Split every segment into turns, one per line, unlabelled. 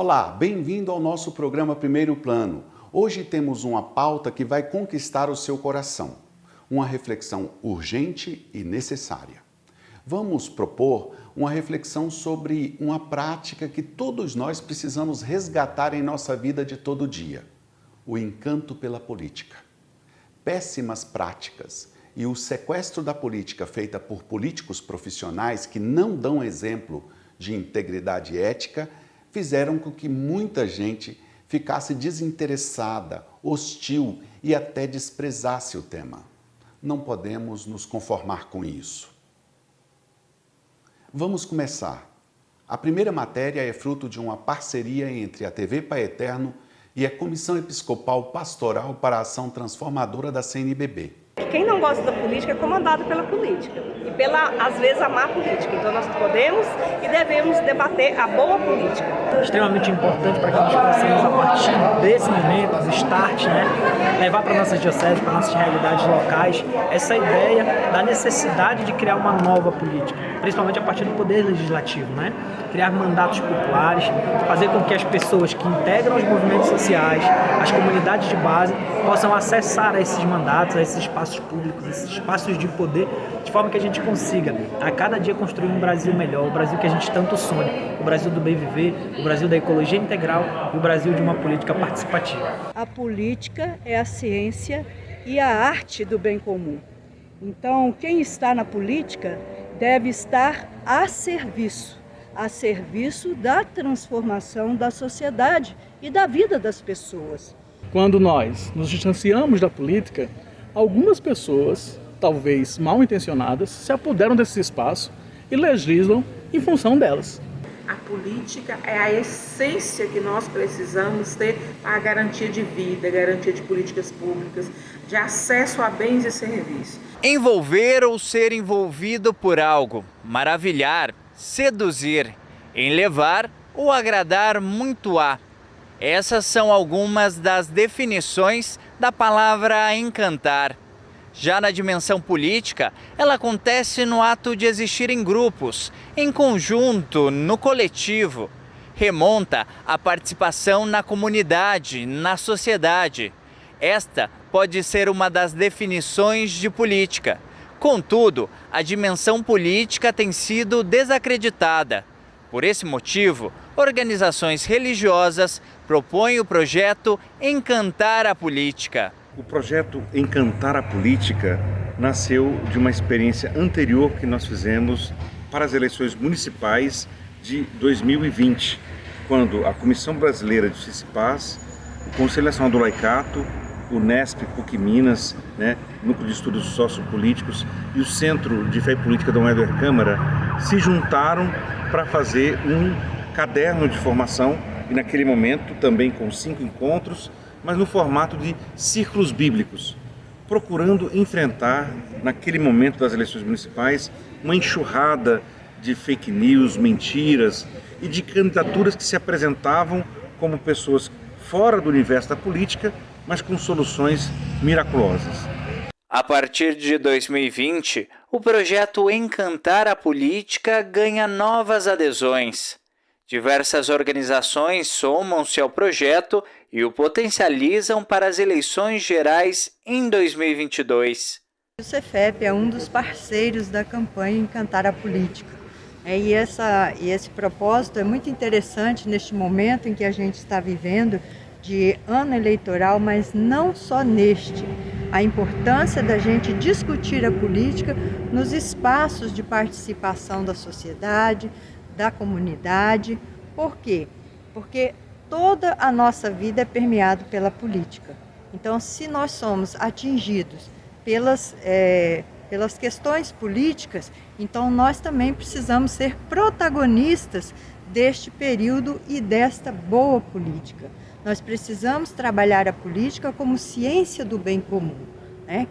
Olá, bem-vindo ao nosso programa Primeiro Plano. Hoje temos uma pauta que vai conquistar o seu coração. Uma reflexão urgente e necessária. Vamos propor uma reflexão sobre uma prática que todos nós precisamos resgatar em nossa vida de todo dia: o encanto pela política. Péssimas práticas e o sequestro da política feita por políticos profissionais que não dão exemplo de integridade ética fizeram com que muita gente ficasse desinteressada, hostil e até desprezasse o tema. Não podemos nos conformar com isso. Vamos começar. A primeira matéria é fruto de uma parceria entre a TV Pai Eterno e a Comissão Episcopal Pastoral para a Ação Transformadora da CNBB.
Quem não gosta da política é comandado pela política e pela, às vezes, a má política. Então nós podemos e devemos debater a boa política.
Extremamente importante para que nós possamos, a partir desse momento, do start, levar para nossas dioceses, para nossas realidades locais, essa ideia da necessidade de criar uma nova política, principalmente a partir do poder legislativo, criar mandatos populares, fazer com que as pessoas que integram os movimentos sociais, as comunidades de base, possam acessar a esses mandatos, a esses espaços públicos, esses espaços de poder, de forma que a gente consiga, a cada dia, construir um Brasil melhor, o Brasil que a gente tanto sonha, o Brasil do bem viver, o Brasil da ecologia integral e o Brasil de uma política participativa.
A política é a ciência e a arte do bem comum. Então, quem está na política deve estar a serviço da transformação da sociedade e da vida das pessoas.
Quando nós nos distanciamos da política, algumas pessoas, talvez mal intencionadas, se apoderam desse espaço e legislam em função delas.
A política é a essência que nós precisamos ter para a garantia de vida, garantia de políticas públicas, de acesso a bens e serviços.
Envolver ou ser envolvido por algo, maravilhar, seduzir, enlevar ou agradar muito a. Essas são algumas das definições da palavra encantar. Já na dimensão política, ela acontece no ato de existir em grupos, em conjunto, no coletivo. Remonta à participação na comunidade, na sociedade. Esta pode ser uma das definições de política. Contudo, a dimensão política tem sido desacreditada. Por esse motivo, organizações religiosas propõem o projeto Encantar a Política.
O projeto Encantar a Política nasceu de uma experiência anterior que nós fizemos para as eleições municipais de 2020, quando a Comissão Brasileira de Justiça e Paz, o Conselho Nacional do Laicato, o NESP, PUC Minas, Núcleo de Estudos Sociopolíticos e o Centro de Fé e Política da UniFer Câmara se juntaram para fazer um caderno de formação, e naquele momento também com 5 encontros, mas no formato de círculos bíblicos, procurando enfrentar, naquele momento das eleições municipais, uma enxurrada de fake news, mentiras e de candidaturas que se apresentavam como pessoas fora do universo da política, mas com soluções miraculosas.
A partir de 2020, o projeto Encantar a Política ganha novas adesões. Diversas organizações somam-se ao projeto e o potencializam para as eleições gerais em 2022.
O Cefep é um dos parceiros da campanha Encantar a Política. E esse propósito é muito interessante neste momento em que a gente está vivendo de ano eleitoral, mas não só neste. A importância da gente discutir a política nos espaços de participação da sociedade, da comunidade. Por quê? Porque toda a nossa vida é permeada pela política. Então, se nós somos atingidos pelas questões políticas, então nós também precisamos ser protagonistas deste período e desta boa política. Nós precisamos trabalhar a política como ciência do bem comum,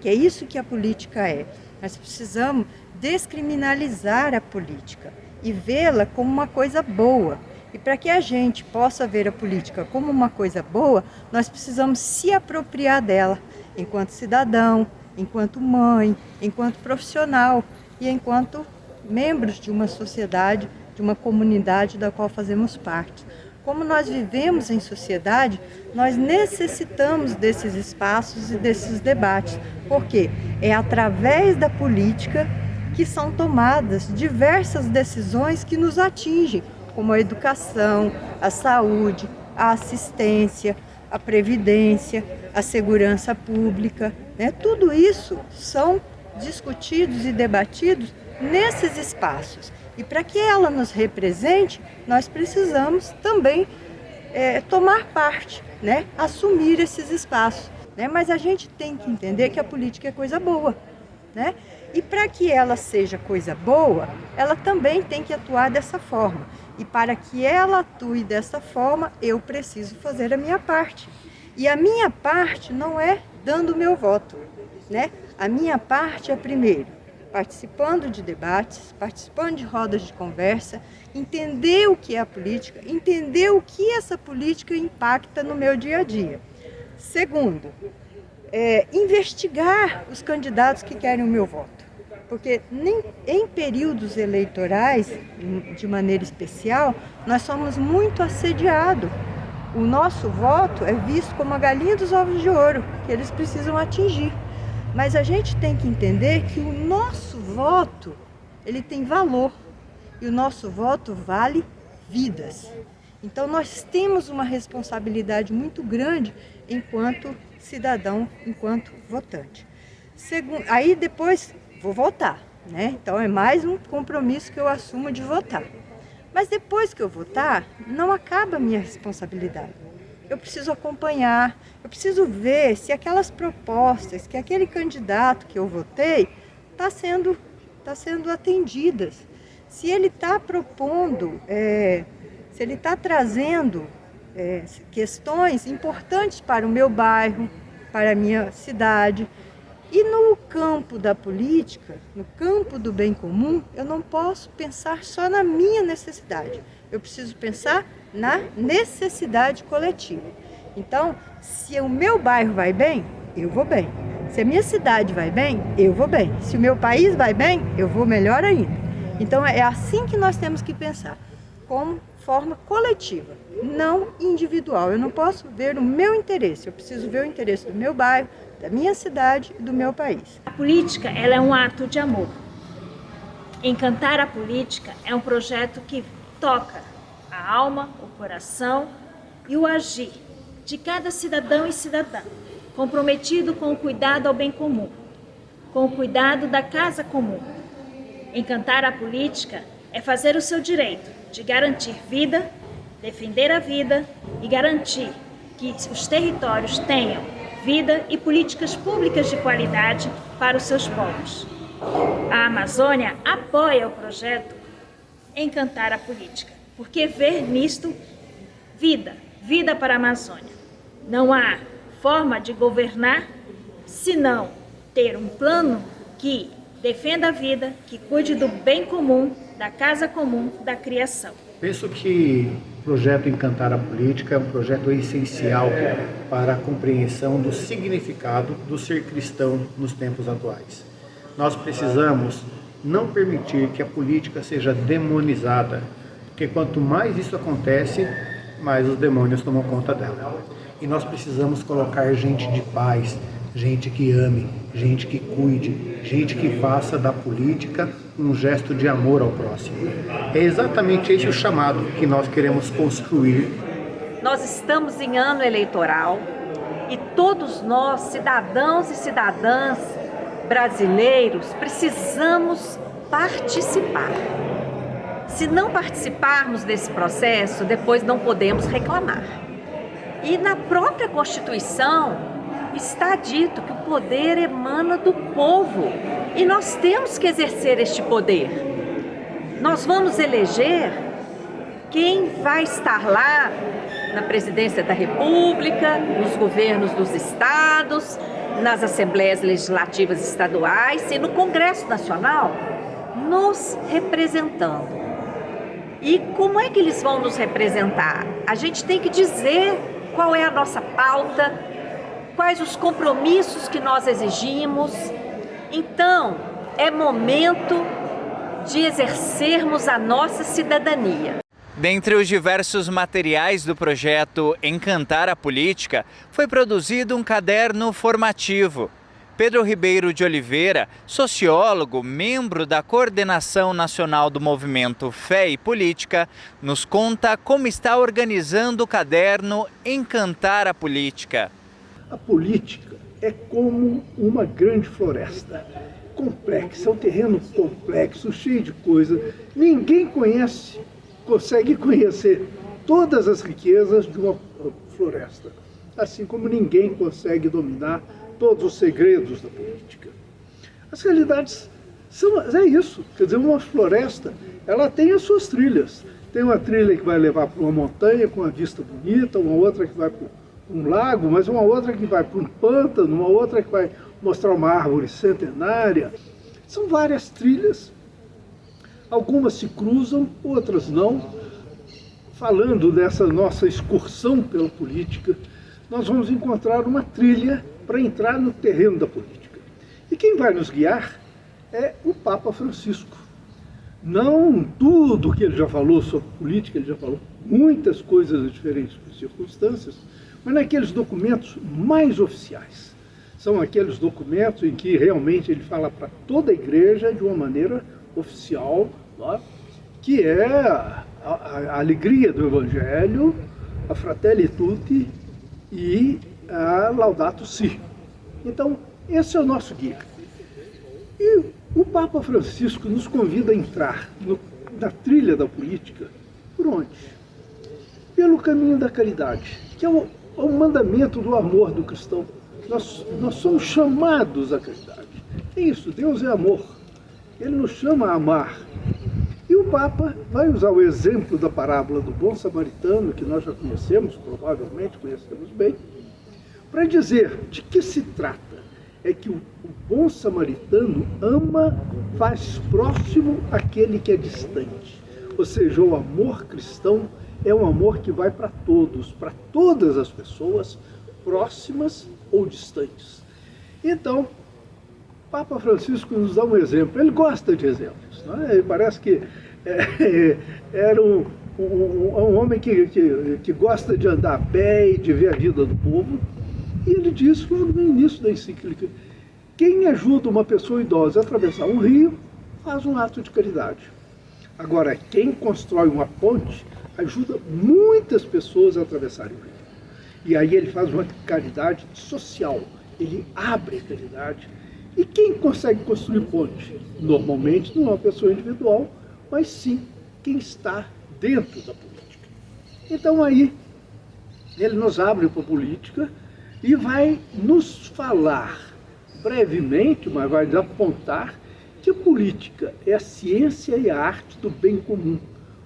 que é isso que a política é. Nós precisamos descriminalizar a política e vê-la como uma coisa boa. E para que a gente possa ver a política como uma coisa boa, nós precisamos se apropriar dela, enquanto cidadão, enquanto mãe, enquanto profissional e enquanto membros de uma sociedade, de uma comunidade da qual fazemos parte. como nós vivemos em sociedade, nós necessitamos desses espaços e desses debates, porque é através da política que são tomadas diversas decisões que nos atingem, como a educação, a saúde, a assistência, a previdência, a segurança pública, né? Tudo isso são discutidos e debatidos nesses espaços. E para que ela nos represente, nós precisamos também tomar parte, né? Assumir esses espaços, né? Mas a gente tem que entender que a política é coisa boa, né? E para que ela seja coisa boa, ela também tem que atuar dessa forma. E para que ela atue dessa forma, eu preciso fazer a minha parte. E a minha parte não é dando o meu voto, né? A minha parte é, primeiro, participando de debates, participando de rodas de conversa, entender o que é a política, entender o que essa política impacta no meu dia a dia. Segundo, investigar os candidatos que querem o meu voto. Porque em períodos eleitorais, de maneira especial, nós somos muito assediados. O nosso voto é visto como a galinha dos ovos de ouro, que eles precisam atingir. Mas a gente tem que entender que o nosso voto, ele tem valor. E o nosso voto vale vidas. Então nós temos uma responsabilidade muito grande enquanto cidadão, enquanto votante. Aí depois vou votar, né? Então é mais um compromisso que eu assumo de votar. Mas depois que eu votar, não acaba a minha responsabilidade. Eu preciso acompanhar, eu preciso ver se aquelas propostas, que aquele candidato que eu votei está sendo atendidas. Se ele está propondo, se ele está trazendo questões importantes para o meu bairro, para a minha cidade. E no campo da política, no campo do bem comum, eu não posso pensar só na minha necessidade. Eu preciso pensar na necessidade coletiva. Então, se o meu bairro vai bem, eu vou bem. Se a minha cidade vai bem, eu vou bem. Se o meu país vai bem, eu vou melhor ainda. Então, é assim que nós temos que pensar, como forma coletiva, não individual. Eu não posso ver o meu interesse, eu preciso ver o interesse do meu bairro, da minha cidade e do meu país.
A política, ela é um ato de amor. Encantar a política é um projeto que toca a alma, o coração e o agir de cada cidadão e cidadã, comprometido com o cuidado ao bem comum, com o cuidado da casa comum. Encantar a política é fazer o seu direito de garantir vida, defender a vida e garantir que os territórios tenham vida e políticas públicas de qualidade para os seus povos. A Amazônia apoia o projeto Encantar a Política, porque vê nisto vida para a Amazônia. Não há forma de governar senão ter um plano que defenda a vida, que cuide do bem comum, da casa comum, da criação.
Penso que o projeto Encantar a Política é um projeto essencial para a compreensão do significado do ser cristão nos tempos atuais. Nós precisamos não permitir que a política seja demonizada, porque quanto mais isso acontece, mais os demônios tomam conta dela. E nós precisamos colocar gente de paz, gente que ame, gente que cuide, gente que faça da política um gesto de amor ao próximo. É exatamente esse o chamado que nós queremos construir.
Nós estamos em ano eleitoral e todos nós, cidadãos e cidadãs brasileiros, precisamos participar. Se não participarmos desse processo, depois não podemos reclamar. E na própria Constituição está dito que o poder emana do povo e nós temos que exercer este poder. Nós vamos eleger quem vai estar lá na presidência da República, nos governos dos estados, nas assembleias legislativas estaduais e no Congresso Nacional, nos representando. E como é que eles vão nos representar? A gente tem que dizer qual é a nossa pauta, quais os compromissos que nós exigimos. Então, é momento de exercermos a nossa cidadania.
Dentre os diversos materiais do projeto Encantar a Política, foi produzido um caderno formativo. Pedro Ribeiro de Oliveira, sociólogo, membro da Coordenação Nacional do Movimento Fé e Política, nos conta como está organizando o caderno Encantar a Política.
A política é como uma grande floresta, complexa, é um terreno complexo, cheio de coisas. Ninguém consegue conhecer todas as riquezas de uma floresta, assim como ninguém consegue dominar todos os segredos da política. As realidades é isso, quer dizer, uma floresta, ela tem as suas trilhas. Tem uma trilha que vai levar para uma montanha com uma vista bonita, uma outra que vai para um lago, mas uma outra que vai para um pântano, uma outra que vai mostrar uma árvore centenária. São várias trilhas, algumas se cruzam, outras não. Falando dessa nossa excursão pela política, nós vamos encontrar uma trilha para entrar no terreno da política. E quem vai nos guiar é o Papa Francisco. Não tudo que ele já falou sobre política, ele já falou muitas coisas em diferentes circunstâncias, mas naqueles documentos mais oficiais. São aqueles documentos em que realmente ele fala para toda a igreja de uma maneira oficial, que é a alegria do Evangelho, a Fratelli Tutti e a Laudato Si. Então, esse é o nosso guia. E o Papa Francisco nos convida a entrar na trilha da política, por onde? Pelo caminho da caridade, que é o mandamento do amor do cristão. Nós somos chamados à caridade. É isso, Deus é amor. Ele nos chama a amar. E o Papa vai usar o exemplo da parábola do bom samaritano, que nós já conhecemos, provavelmente conhecemos bem, para dizer de que se trata. É que o bom samaritano ama, faz próximo aquele que é distante. Ou seja, o amor cristão é um amor que vai para todos, para todas as pessoas, próximas ou distantes. Então, Papa Francisco nos dá um exemplo. Ele gosta de exemplos, não é? Ele parece que era um homem que gosta de andar a pé e de ver a vida do povo. E ele diz logo no início da encíclica: quem ajuda uma pessoa idosa a atravessar um rio faz um ato de caridade. Agora, quem constrói uma ponte ajuda muitas pessoas a atravessarem o rio. E aí ele faz uma caridade social, ele abre a caridade. E quem consegue construir ponte? Normalmente não é uma pessoa individual, mas sim quem está dentro da política. Então aí ele nos abre para a política e vai nos falar brevemente, mas vai apontar que a política é a ciência e a arte do bem comum.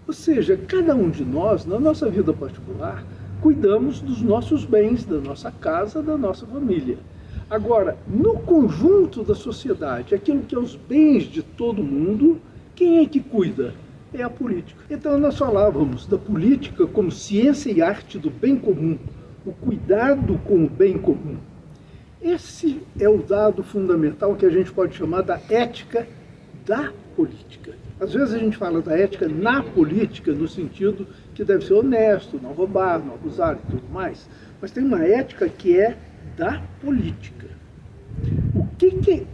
Ou seja, cada um de nós, na nossa vida particular, cuidamos dos nossos bens, da nossa casa, da nossa família. Agora, no conjunto da sociedade, aquilo que é os bens de todo mundo, quem é que cuida? É a política. Então nós falávamos da política como ciência e arte do bem comum, o cuidado com o bem comum. Esse é o dado fundamental que a gente pode chamar da ética da política. Às vezes a gente fala da ética na política, no sentido que deve ser honesto, não roubar, não abusar e tudo mais. Mas tem uma ética que é da política.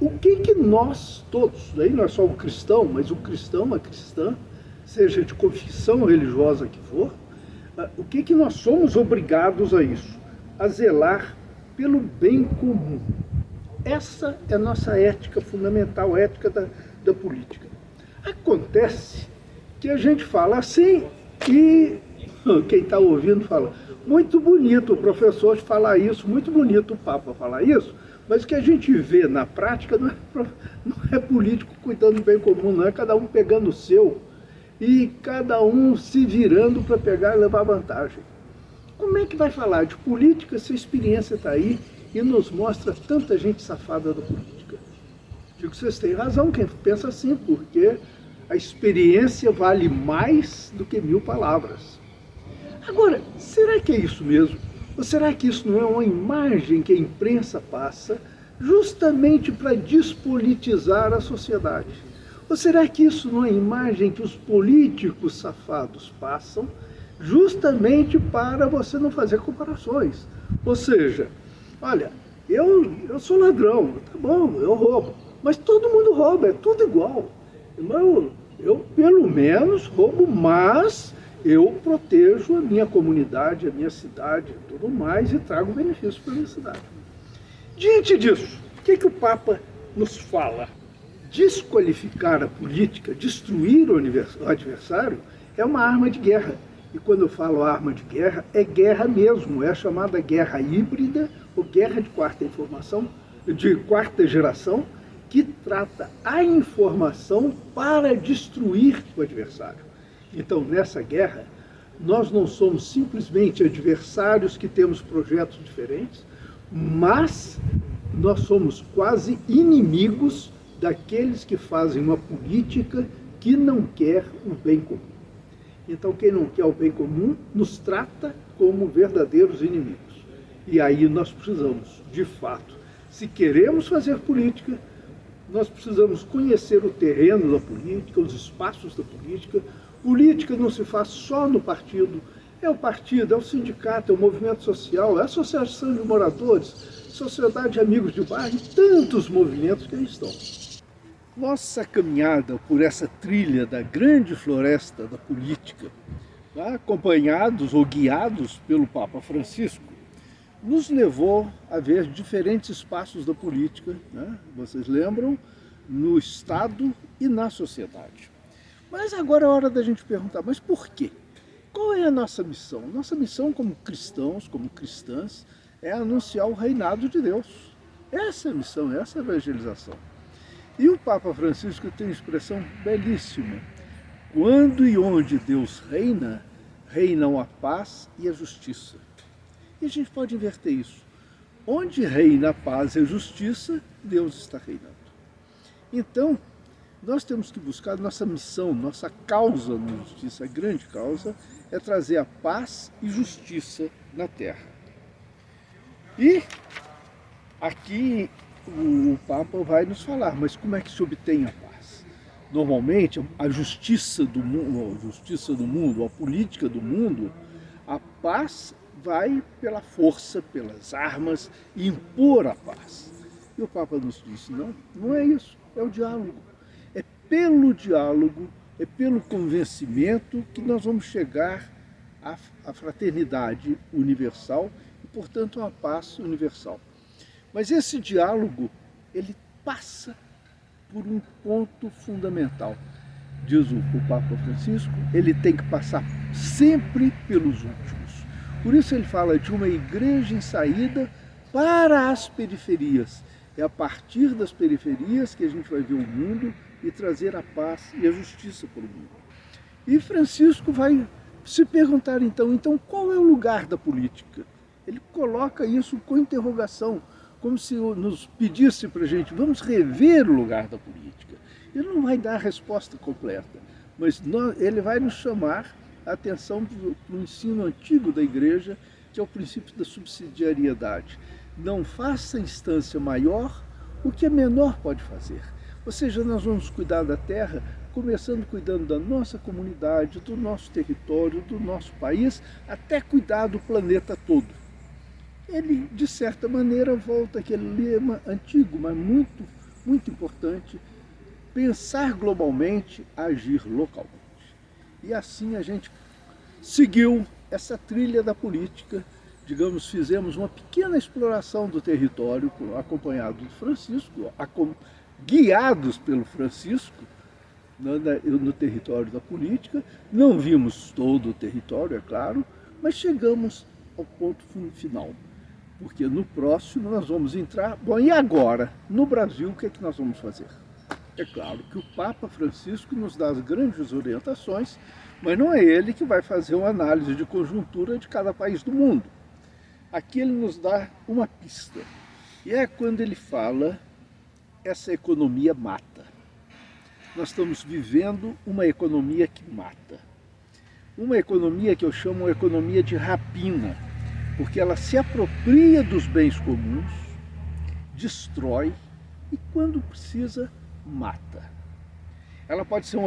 O que nós todos, aí não é só o cristão, mas o cristão, a cristã, seja de confissão religiosa que for, o que nós somos obrigados a isso? A zelar pelo bem comum. Essa é a nossa ética fundamental, a ética da política. Acontece que a gente fala assim e quem está ouvindo fala: muito bonito o professor falar isso, muito bonito o Papa falar isso, mas o que a gente vê na prática não é político cuidando do bem comum, não é cada um pegando o seu e cada um se virando para pegar e levar vantagem. Como é que vai falar de política se a experiência está aí e nos mostra tanta gente safada da política? Digo que vocês têm razão, quem pensa assim, porque a experiência vale mais do que 1000 palavras. Agora, será que é isso mesmo? Ou será que isso não é uma imagem que a imprensa passa justamente para despolitizar a sociedade? Ou será que isso não é a imagem que os políticos safados passam justamente para você não fazer comparações? Ou seja, olha, eu sou ladrão, tá bom, eu roubo, mas todo mundo rouba, é tudo igual. Eu pelo menos roubo, mas eu protejo a minha comunidade, a minha cidade, tudo mais, e trago benefícios para a minha cidade. Diante disso, o que o Papa nos fala? Desqualificar a política, destruir o adversário, é uma arma de guerra. E quando eu falo arma de guerra, é guerra mesmo, é a chamada guerra híbrida ou guerra de quarta geração, que trata a informação para destruir o adversário. Então, nessa guerra, nós não somos simplesmente adversários que temos projetos diferentes, mas nós somos quase inimigos daqueles que fazem uma política que não quer o bem comum. Então, quem não quer o bem comum nos trata como verdadeiros inimigos. E aí nós precisamos, de fato, se queremos fazer política, nós precisamos conhecer o terreno da política, os espaços da política. Política não se faz só no partido. É o partido, é o sindicato, é o movimento social, é a associação de moradores, sociedade de amigos de bairro, e tantos movimentos que aí estão. Nossa caminhada por essa trilha da grande floresta da política, acompanhados ou guiados pelo Papa Francisco, nos levou a ver diferentes espaços da política, vocês lembram, no Estado e na sociedade. Mas agora é hora da gente perguntar, mas por quê? Qual é a nossa missão? Nossa missão como cristãos, como cristãs, é anunciar o reinado de Deus. Essa é a missão, essa é a evangelização. E o Papa Francisco tem uma expressão belíssima. Quando e onde Deus reina, reinam a paz e a justiça. E a gente pode inverter isso. Onde reina a paz e a justiça, Deus está reinando. Então, nós temos que buscar nossa missão, nossa causa na justiça, a grande causa, é trazer a paz e justiça na terra. E aqui o Papa vai nos falar, mas como é que se obtém a paz? Normalmente, a justiça do mundo, a política do mundo, a paz vai pela força, pelas armas, e impor a paz. E o Papa nos disse, não é isso, é o diálogo. É pelo diálogo, é pelo convencimento que nós vamos chegar à fraternidade universal e, portanto, à paz universal. Mas esse diálogo, ele passa por um ponto fundamental. Diz o Papa Francisco, ele tem que passar sempre pelos últimos. Por isso ele fala de uma igreja em saída para as periferias. É a partir das periferias que a gente vai ver o mundo e trazer a paz e a justiça para o mundo. E Francisco vai se perguntar então qual é o lugar da política? Ele coloca isso com interrogação, como se nos pedisse para a gente, vamos rever o lugar da política. Ele não vai dar a resposta completa, mas ele vai nos chamar a atenção para o ensino antigo da igreja, que é o princípio da subsidiariedade. Não faça instância maior o que a menor pode fazer. Ou seja, nós vamos cuidar da terra, começando cuidando da nossa comunidade, do nosso território, do nosso país, até cuidar do planeta todo. Ele, de certa maneira, volta àquele lema antigo, mas muito, muito importante, pensar globalmente, agir localmente. E assim a gente seguiu essa trilha da política, digamos, fizemos uma pequena exploração do território, acompanhado do Francisco, guiados pelo Francisco, no território da política. Não vimos todo o território, é claro, mas chegamos ao ponto final. Porque no próximo nós vamos entrar... Bom, e agora, no Brasil, o que é que nós vamos fazer? É claro que o Papa Francisco nos dá as grandes orientações, mas não é ele que vai fazer uma análise de conjuntura de cada país do mundo. Aqui ele nos dá uma pista. E é quando ele fala, essa economia mata. Nós estamos vivendo uma economia que mata. Uma economia que eu chamo de economia de rapina, porque ela se apropria dos bens comuns, destrói e, quando precisa, mata. ela pode ser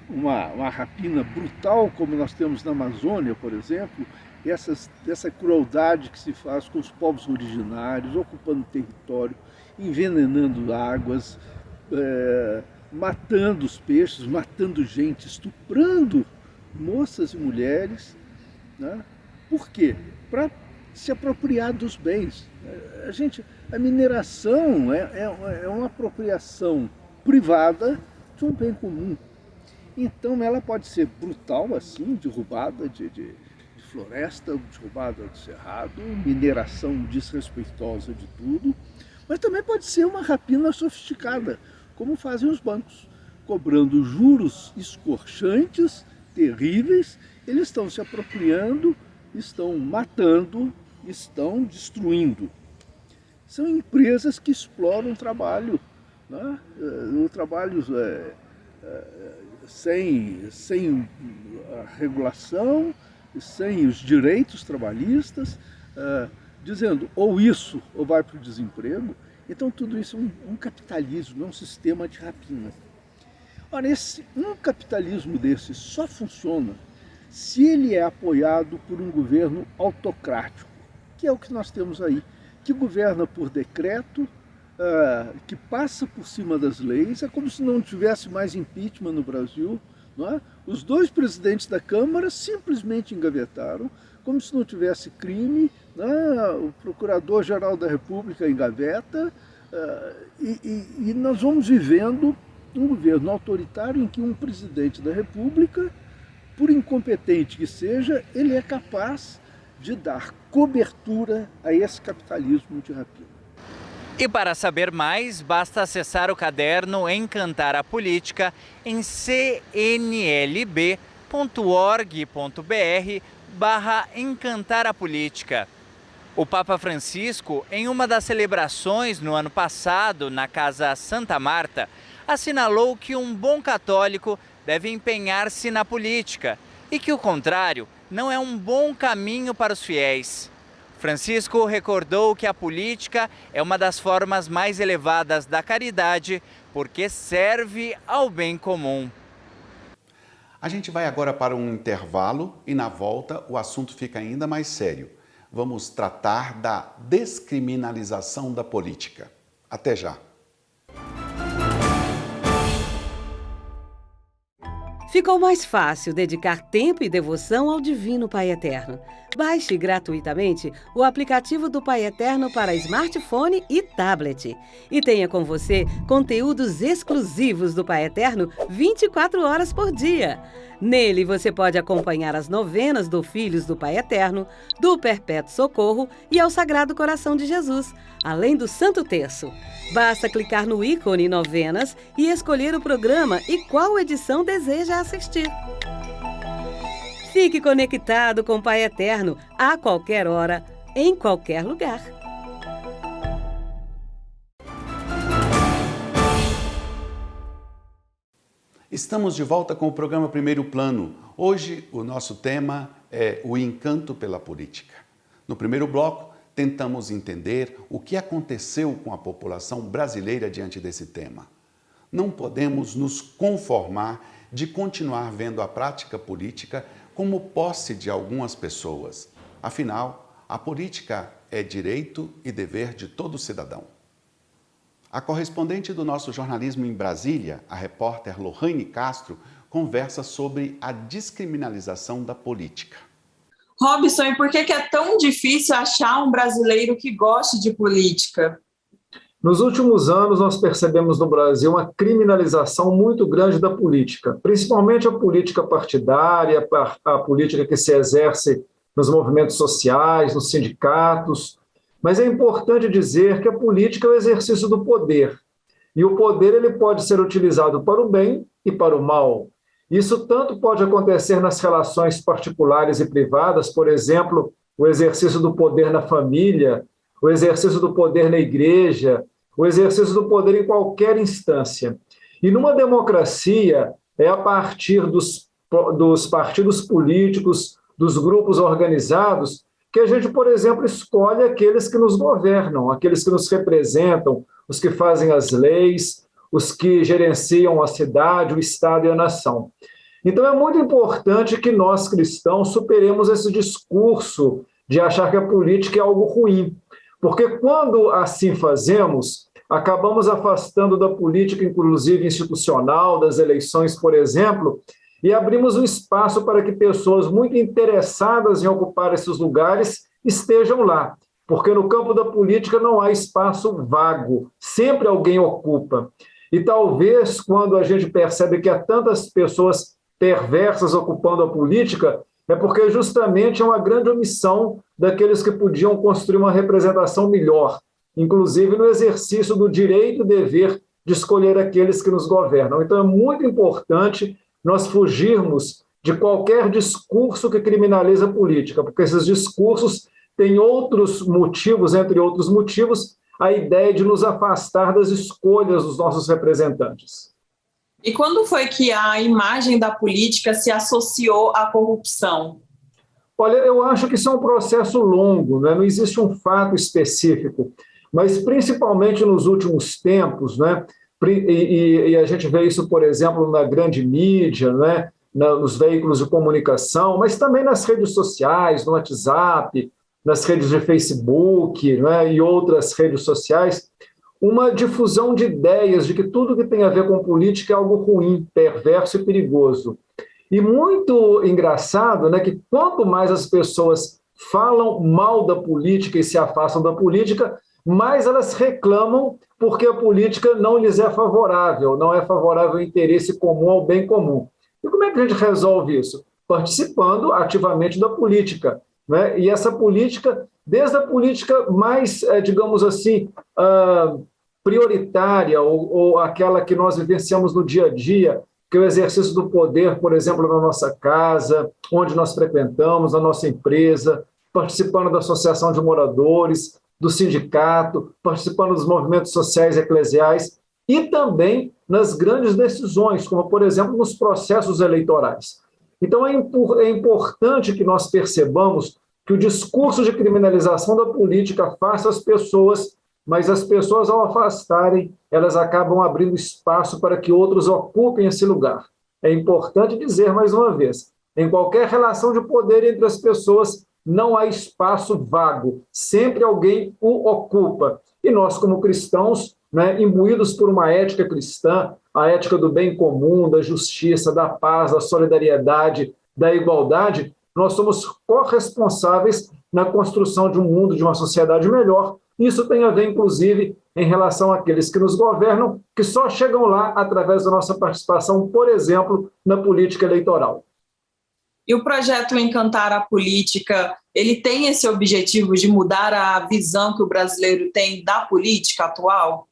uma rapina brutal, como nós temos na Amazônia, por exemplo, essa crueldade que se faz com os povos originários, ocupando território, envenenando águas, matando os peixes, matando gente, estuprando moças e mulheres, né? Por quê? Para se apropriar dos bens. A mineração é uma apropriação privada de um bem comum. Então ela pode ser brutal assim, derrubada de floresta, derrubada do cerrado, mineração desrespeitosa de tudo, mas também pode ser uma rapina sofisticada, como fazem os bancos, cobrando juros escorchantes, terríveis. Eles estão se apropriando, estão matando, estão destruindo. São empresas que exploram o trabalho, né? O trabalho sem a regulação, sem os direitos trabalhistas, dizendo ou isso ou vai para o desemprego. Então tudo isso é um capitalismo, é um sistema de rapina. Ora, um capitalismo desse só funciona se ele é apoiado por um governo autocrático, que é o que nós temos aí, que governa por decreto, que passa por cima das leis. É como se não tivesse mais impeachment no Brasil, não é? Os 2 presidentes da Câmara simplesmente engavetaram, como se não tivesse crime, né? O Procurador-Geral da República engaveta, e nós vamos vivendo um governo autoritário em que um presidente da República, por incompetente que seja, ele é capaz de dar cobertura a esse capitalismo de rapina.
E para saber mais, basta acessar o caderno Encantar a Política em cnlb.org.br/Encantar a Política. O Papa Francisco, em uma das celebrações no ano passado na Casa Santa Marta, assinalou que um bom católico deve empenhar-se na política e que o contrário não é um bom caminho para os fiéis. Francisco recordou que a política é uma das formas mais elevadas da caridade, porque serve ao bem comum.
A gente vai agora para um intervalo e na volta o assunto fica ainda mais sério. Vamos tratar da descriminalização da política. Até já!
Ficou mais fácil dedicar tempo e devoção ao Divino Pai Eterno. Baixe gratuitamente o aplicativo do Pai Eterno para smartphone e tablet. E tenha com você conteúdos exclusivos do Pai Eterno 24 horas por dia. Nele você pode acompanhar as novenas do Filhos do Pai Eterno, do Perpétuo Socorro e ao Sagrado Coração de Jesus, além do Santo Terço. Basta clicar no ícone Novenas e escolher o programa e qual edição deseja assistir. Fique conectado com o Pai Eterno a qualquer hora, em qualquer lugar.
Estamos de volta com o programa Primeiro Plano. Hoje o nosso tema é o encanto pela política. No primeiro bloco, tentamos entender o que aconteceu com a população brasileira diante desse tema. Não podemos nos conformar de continuar vendo a prática política como posse de algumas pessoas. Afinal, a política é direito e dever de todo cidadão. A correspondente do nosso jornalismo em Brasília, a repórter Lohane Castro, conversa sobre a descriminalização da política.
Robson, e por que é tão difícil achar um brasileiro que goste de política?
Nos últimos anos, nós percebemos no Brasil uma criminalização muito grande da política, principalmente a política partidária, a política que se exerce nos movimentos sociais, nos sindicatos. Mas é importante dizer que a política é o exercício do poder. E o poder ele pode ser utilizado para o bem e para o mal. Isso tanto pode acontecer nas relações particulares e privadas, por exemplo, o exercício do poder na família, o exercício do poder na igreja, o exercício do poder em qualquer instância. E numa democracia, é a partir dos partidos políticos, dos grupos organizados, que a gente, por exemplo, escolhe aqueles que nos governam, aqueles que nos representam, os que fazem as leis, os que gerenciam a cidade, o Estado e a nação. Então é muito importante que nós cristãos superemos esse discurso de achar que a política é algo ruim, porque quando assim fazemos, acabamos afastando da política, inclusive institucional, das eleições, por exemplo, e abrimos um espaço para que pessoas muito interessadas em ocupar esses lugares estejam lá, porque no campo da política não há espaço vago, sempre alguém ocupa. E talvez quando a gente percebe que há tantas pessoas perversas ocupando a política, é porque justamente é uma grande omissão daqueles que podiam construir uma representação melhor, inclusive no exercício do direito e dever de escolher aqueles que nos governam. Então é muito importante nós fugirmos de qualquer discurso que criminaliza a política, porque esses discursos têm outros motivos, entre outros motivos, a ideia de nos afastar das escolhas dos nossos representantes.
E quando foi que a imagem da política se associou à corrupção?
Olha, eu acho que isso é um processo longo, né? Não existe um fato específico, mas principalmente nos últimos tempos, né? E a gente vê isso, por exemplo, na grande mídia, né? Nos veículos de comunicação, mas também nas redes sociais, no WhatsApp, nas redes de Facebook, né? E outras redes sociais, uma difusão de ideias de que tudo que tem a ver com política é algo ruim, perverso e perigoso. E muito engraçado, né, que quanto mais as pessoas falam mal da política e se afastam da política, mais elas reclamam porque a política não lhes é favorável, não é favorável ao interesse comum, ao bem comum. E como é que a gente resolve isso? Participando ativamente da política, né? E essa política, desde a política mais, digamos assim, prioritária ou aquela que nós vivenciamos no dia a dia, que é o exercício do poder, por exemplo, na nossa casa, onde nós frequentamos, na nossa empresa, participando da associação de moradores, do sindicato, participando dos movimentos sociais e eclesiais e também nas grandes decisões, como, por exemplo, nos processos eleitorais. Então, é importante que nós percebamos que o discurso de criminalização da política afasta as pessoas, mas as pessoas, ao afastarem, elas acabam abrindo espaço para que outros ocupem esse lugar. É importante dizer, mais uma vez, em qualquer relação de poder entre as pessoas, não há espaço vago, sempre alguém o ocupa. E nós, como cristãos, né, imbuídos por uma ética cristã, a ética do bem comum, da justiça, da paz, da solidariedade, da igualdade, nós somos corresponsáveis na construção de um mundo, de uma sociedade melhor. Isso tem a ver, inclusive, em relação àqueles que nos governam, que só chegam lá através da nossa participação, por exemplo, na política eleitoral.
E o projeto Encantar a Política, ele tem esse objetivo de mudar a visão que o brasileiro tem da política atual?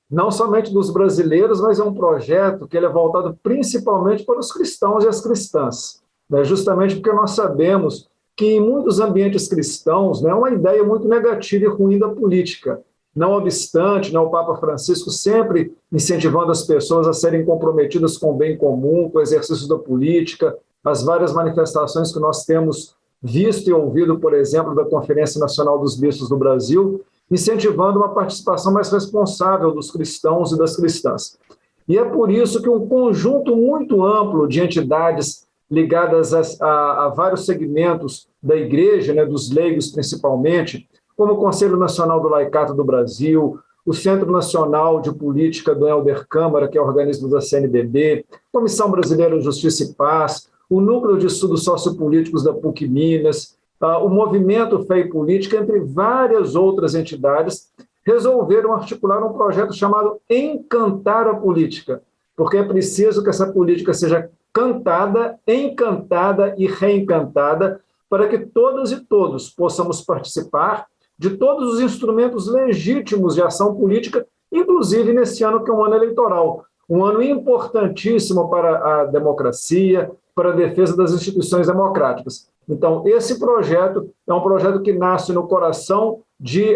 Não somente dos brasileiros, mas é um projeto que ele é voltado principalmente para os cristãos e as cristãs, né? Justamente porque nós sabemos que em muitos ambientes cristãos, né, é uma ideia muito negativa e ruim da política. Não obstante, né, o Papa Francisco sempre incentivando as pessoas a serem comprometidas com o bem comum, com o exercício da política, as várias manifestações que nós temos visto e ouvido, por exemplo, da Conferência Nacional dos Bispos do Brasil, incentivando uma participação mais responsável dos cristãos e das cristãs. E é por isso que um conjunto muito amplo de entidades ligadas a vários segmentos da igreja, né, dos leigos principalmente, como o Conselho Nacional do Laicato do Brasil, o Centro Nacional de Política do Helder Câmara, que é o organismo da CNBB, Comissão Brasileira de Justiça e Paz, o Núcleo de Estudos Sociopolíticos da PUC Minas, o Movimento Fé e Política, entre várias outras entidades, resolveram articular um projeto chamado Encantar a Política, porque é preciso que essa política seja cantada, encantada e reencantada, para que todas e todos possamos participar de todos os instrumentos legítimos de ação política, inclusive nesse ano que é um ano eleitoral, um ano importantíssimo para a democracia, para a defesa das instituições democráticas. Então, esse projeto é um projeto que nasce no coração de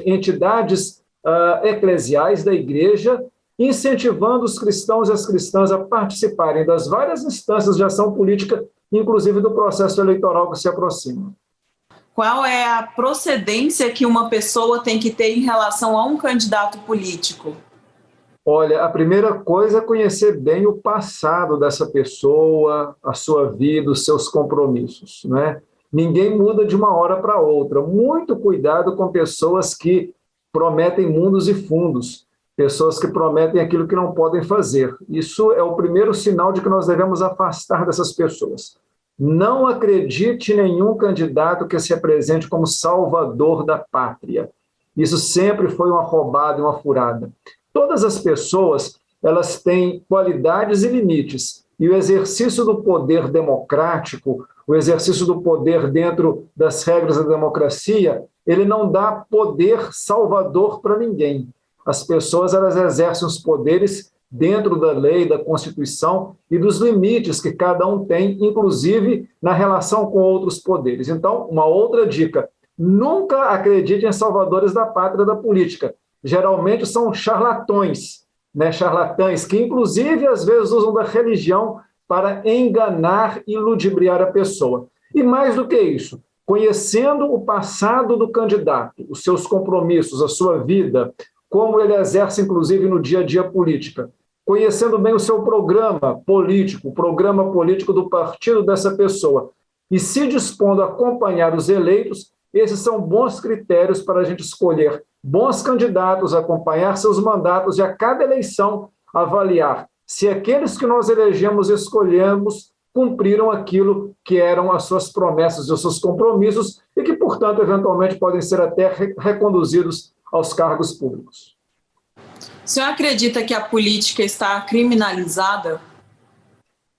entidades eclesiais da igreja, incentivando os cristãos e as cristãs a participarem das várias instâncias de ação política, inclusive do processo eleitoral que se aproxima.
Qual é a procedência que uma pessoa tem que ter em relação a um candidato político?
Olha, a primeira coisa é conhecer bem o passado dessa pessoa, a sua vida, os seus compromissos, né? Ninguém muda de uma hora para outra. Muito cuidado com pessoas que prometem mundos e fundos, pessoas que prometem aquilo que não podem fazer. Isso é o primeiro sinal de que nós devemos afastar dessas pessoas. Não acredite em nenhum candidato que se apresente como salvador da pátria. Isso sempre foi uma roubada e uma furada. Todas as pessoas, elas têm qualidades e limites, e o exercício do poder democrático, o exercício do poder dentro das regras da democracia, ele não dá poder salvador para ninguém. As pessoas, elas exercem os poderes dentro da lei, da Constituição e dos limites que cada um tem, inclusive na relação com outros poderes. Então, uma outra dica, nunca acredite em salvadores da pátria da política. Geralmente são charlatões, né? Charlatães que, inclusive, às vezes usam da religião para enganar e ludibriar a pessoa. E mais do que isso, conhecendo o passado do candidato, os seus compromissos, a sua vida, como ele exerce, inclusive, no dia a dia política, conhecendo bem o seu programa político, o programa político do partido dessa pessoa, e se dispondo a acompanhar os eleitos, esses são bons critérios para a gente escolher bons candidatos, acompanhar seus mandatos e a cada eleição avaliar se aqueles que nós elegemos e escolhemos cumpriram aquilo que eram as suas promessas e os seus compromissos e que, portanto, eventualmente podem ser até reconduzidos aos cargos públicos.
O senhor acredita que a política está criminalizada?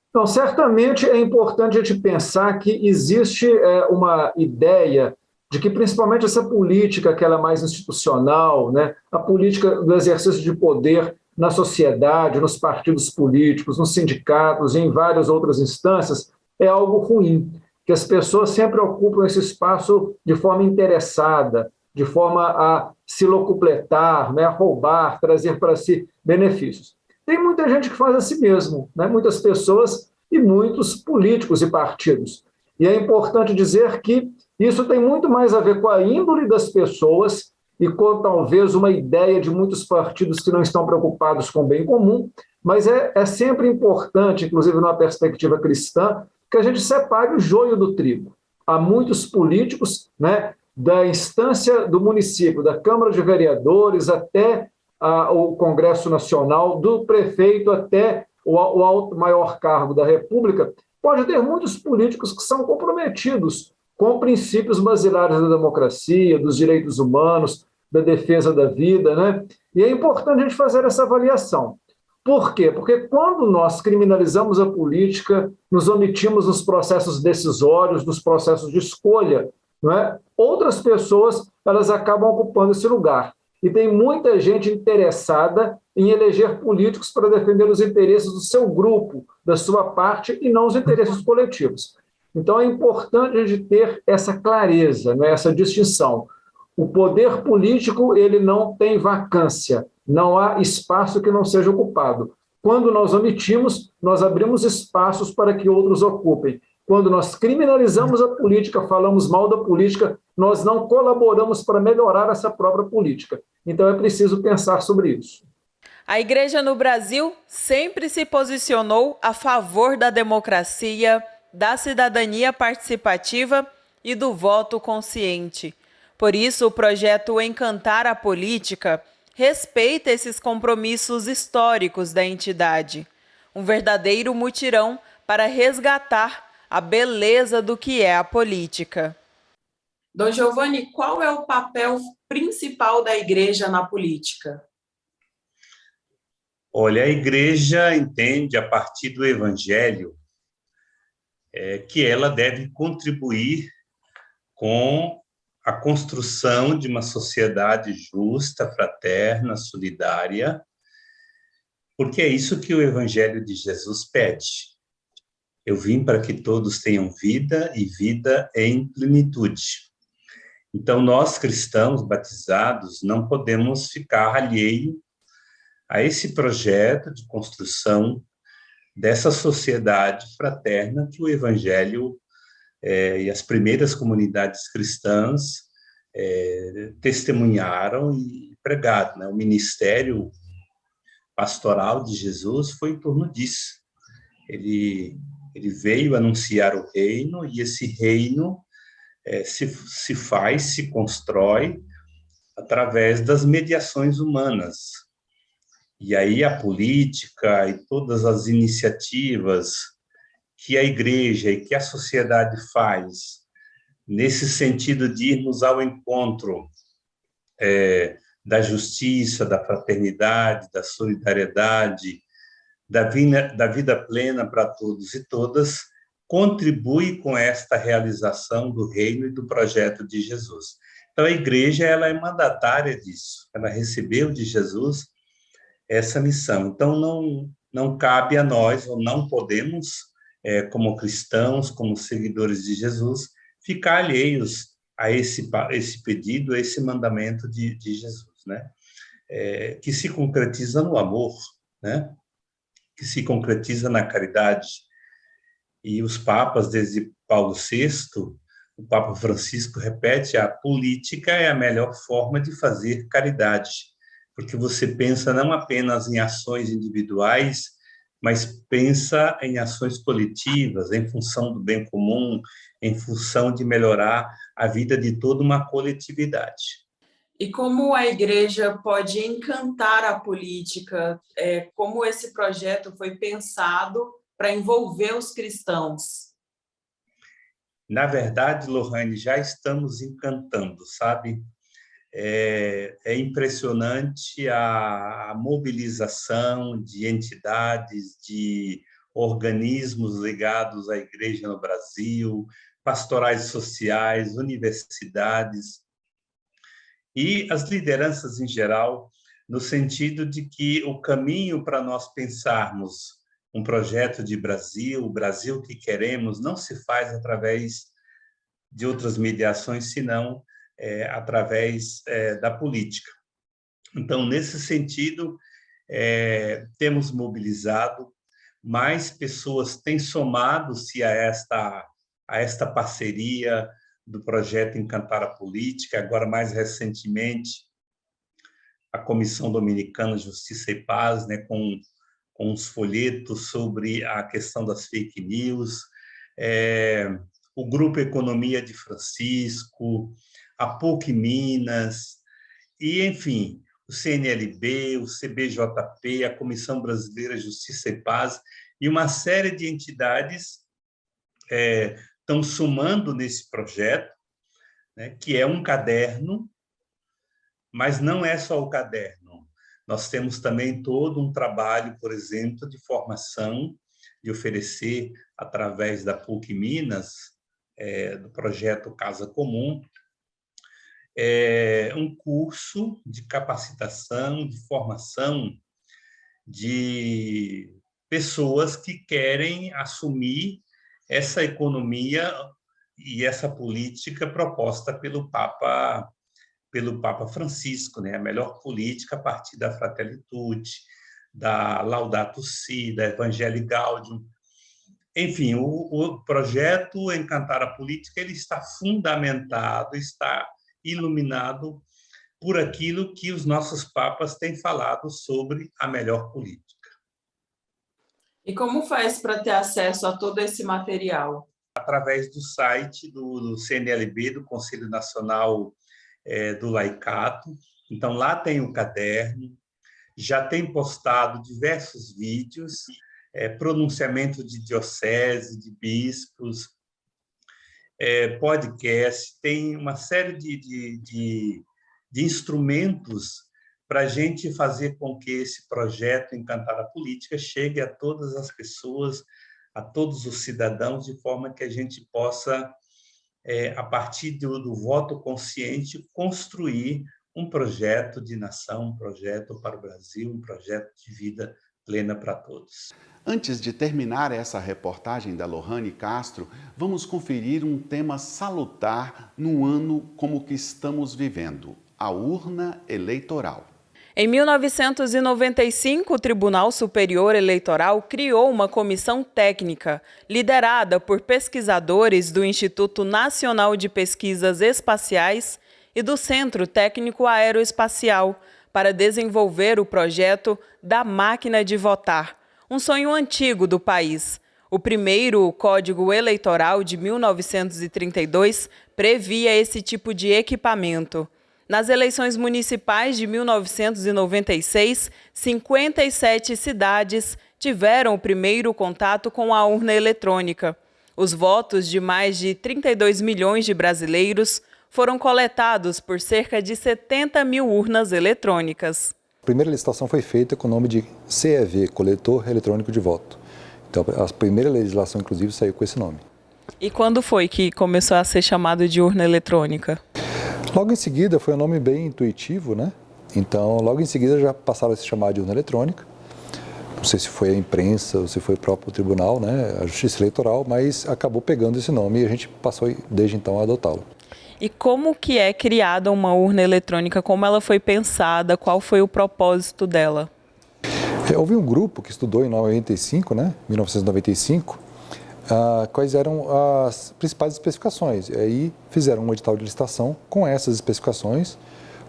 Então, certamente é importante a gente pensar que existe uma ideia de que principalmente essa política, que ela é mais institucional, né, a política do exercício de poder na sociedade, nos partidos políticos, nos sindicatos e em várias outras instâncias, é algo ruim, que as pessoas sempre ocupam esse espaço de forma interessada, de forma a se locupletar, né, a roubar, trazer para si benefícios. Tem muita gente que faz assim mesmo, né, muitas pessoas e muitos políticos e partidos. E é importante dizer que isso tem muito mais a ver com a índole das pessoas e com talvez uma ideia de muitos partidos que não estão preocupados com o bem comum, mas é sempre importante, inclusive numa perspectiva cristã, que a gente separe o joio do trigo. Há muitos políticos, né, da instância do município, da Câmara de Vereadores até o Congresso Nacional, do prefeito até o alto maior cargo da República, pode ter muitos políticos que são comprometidos com princípios basilares da democracia, dos direitos humanos, da defesa da vida, né? E é importante a gente fazer essa avaliação. Por quê? Porque quando nós criminalizamos a política, nos omitimos nos processos decisórios, nos processos de escolha, não é? Outras pessoas, elas acabam ocupando esse lugar. E tem muita gente interessada em eleger políticos para defender os interesses do seu grupo, da sua parte, e não os interesses coletivos. Então, é importante a gente ter essa clareza, né, essa distinção. O poder político, ele não tem vacância, não há espaço que não seja ocupado. Quando nós omitimos, nós abrimos espaços para que outros ocupem. Quando nós criminalizamos a política, falamos mal da política, nós não colaboramos para melhorar essa própria política. Então, é preciso pensar sobre isso.
A Igreja no Brasil sempre se posicionou a favor da democracia, da cidadania participativa e do voto consciente. Por isso, o projeto Encantar a Política respeita esses compromissos históricos da entidade. Um verdadeiro mutirão para resgatar a beleza do que é a política.
Dom Giovanni, qual é o papel principal da Igreja na política?
Olha, a Igreja entende, a partir do Evangelho, que ela deve contribuir com a construção de uma sociedade justa, fraterna, solidária, porque é isso que o Evangelho de Jesus pede. Eu vim para que todos tenham vida e vida em plenitude. Então, nós cristãos batizados não podemos ficar alheio a esse projeto de construção dessa sociedade fraterna que o Evangelho e as primeiras comunidades cristãs testemunharam e pregaram, né? O ministério pastoral de Jesus foi em torno disso. Ele veio anunciar o reino, e esse reino se faz, se constrói através das mediações humanas. E aí a política e todas as iniciativas que a igreja e que a sociedade faz, nesse sentido de irmos ao encontro da justiça, da fraternidade, da solidariedade, da vida plena para todos e todas, contribui com esta realização do reino e do projeto de Jesus. Então, a igreja ela é mandatária disso, ela recebeu de Jesus essa missão. Então, não cabe a nós, ou não podemos, como cristãos, como seguidores de Jesus, ficar alheios a esse pedido, a esse mandamento de Jesus, né? Que se concretiza no amor, né? Que se concretiza na caridade. E os papas, desde Paulo VI, o Papa Francisco repete: a política é a melhor forma de fazer caridade, porque você pensa não apenas em ações individuais, mas pensa em ações coletivas, em função do bem comum, em função de melhorar a vida de toda uma coletividade.
E como a igreja pode encantar a política? Como esse projeto foi pensado para envolver os cristãos?
Na verdade, Lohane, já estamos encantando, sabe? É impressionante a mobilização de entidades, de organismos ligados à igreja no Brasil, pastorais sociais, universidades e as lideranças em geral, no sentido de que o caminho para nós pensarmos um projeto de Brasil, o Brasil que queremos, não se faz através de outras mediações, senão através da política. Então, nesse sentido, temos mobilizado, mais pessoas têm somado-se a esta parceria do projeto Encantar a Política. Agora, mais recentemente, a Comissão Dominicana Justiça e Paz, né, com os folhetos sobre a questão das fake news, o Grupo Economia de Francisco, a PUC Minas, e, enfim, o CNLB, o CBJP, a Comissão Brasileira Justiça e Paz, e uma série de entidades estão somando nesse projeto, né, que é um caderno, mas não é só o caderno. Nós temos também todo um trabalho, por exemplo, de formação, de oferecer, através da PUC Minas, do projeto Casa Comum, um curso de capacitação, de formação de pessoas que querem assumir essa economia e essa política proposta pelo Papa Francisco, né? A melhor política a partir da Fratelli Tutti, da Laudato Si, da Evangelii Gaudium. Enfim, o projeto Encantar a Política ele está fundamentado, está iluminado por aquilo que os nossos papas têm falado sobre a melhor política.
E como faz para ter acesso a todo esse material?
Através do site do CNLB, do Conselho Nacional do Laicato. Então, lá tem o caderno, já tem postado diversos vídeos, pronunciamento de diocese, de bispos, podcast, tem uma série de instrumentos para a gente fazer com que esse projeto Encantar a Política chegue a todas as pessoas, a todos os cidadãos, de forma que a gente possa, a partir do voto consciente, construir um projeto de nação, um projeto para o Brasil, um projeto de vida plena para todos.
Antes de terminar essa reportagem da Lohane Castro, vamos conferir um tema salutar num ano como o que estamos vivendo, a urna eleitoral.
Em 1995, o Tribunal Superior Eleitoral criou uma comissão técnica, liderada por pesquisadores do Instituto Nacional de Pesquisas Espaciais e do Centro Técnico Aeroespacial, para desenvolver o projeto da máquina de votar, um sonho antigo do país. O primeiro Código Eleitoral de 1932 previa esse tipo de equipamento. Nas eleições municipais de 1996, 57 cidades tiveram o primeiro contato com a urna eletrônica. Os votos de mais de 32 milhões de brasileiros foram coletados por cerca de 70 mil urnas eletrônicas.
A primeira licitação foi feita com o nome de CEV, Coletor Eletrônico de Voto. Então, a primeira legislação, inclusive, saiu com esse nome.
E quando foi que começou a ser chamado de urna eletrônica?
Logo em seguida, foi um nome bem intuitivo, né? Então, logo em seguida já passaram a se chamar de urna eletrônica. Não sei se foi a imprensa ou se foi o próprio tribunal, né? A Justiça Eleitoral, mas acabou pegando esse nome e a gente passou desde então a adotá-lo.
E como que é criada uma urna eletrônica? Como ela foi pensada? Qual foi o propósito dela?
Houve um grupo que estudou em 1995, quais eram as principais especificações. E aí fizeram um edital de licitação com essas especificações.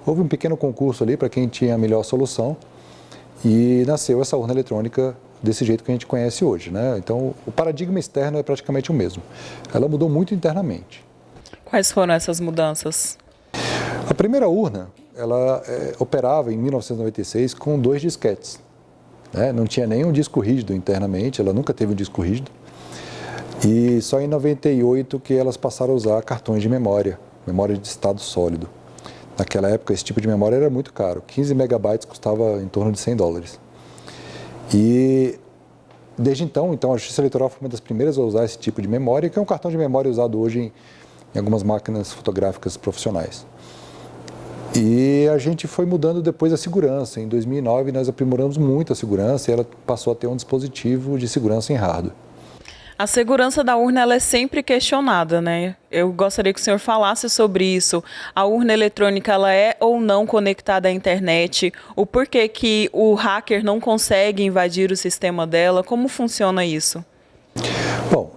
Houve um pequeno concurso ali para quem tinha a melhor solução e nasceu essa urna eletrônica desse jeito que a gente conhece hoje, né? Então, o paradigma externo é praticamente o mesmo. Ela mudou muito internamente.
Quais foram essas mudanças?
A primeira urna, ela operava em 1996 com 2 disquetes. Né? Não tinha nenhum disco rígido internamente, ela nunca teve um disco rígido. E só em 98 que elas passaram a usar cartões de memória de estado sólido. Naquela época, esse tipo de memória era muito caro. 15 megabytes custava em torno de $100. E desde então, a Justiça Eleitoral foi uma das primeiras a usar esse tipo de memória, que é um cartão de memória usado hoje em algumas máquinas fotográficas profissionais. E a gente foi mudando depois a segurança. Em 2009, nós aprimoramos muito a segurança e ela passou a ter um dispositivo de segurança em hardware.
A segurança da urna ela é sempre questionada, né? Eu gostaria que o senhor falasse sobre isso. A urna eletrônica ela é ou não conectada à internet? O porquê que o hacker não consegue invadir o sistema dela? Como funciona isso?
Bom,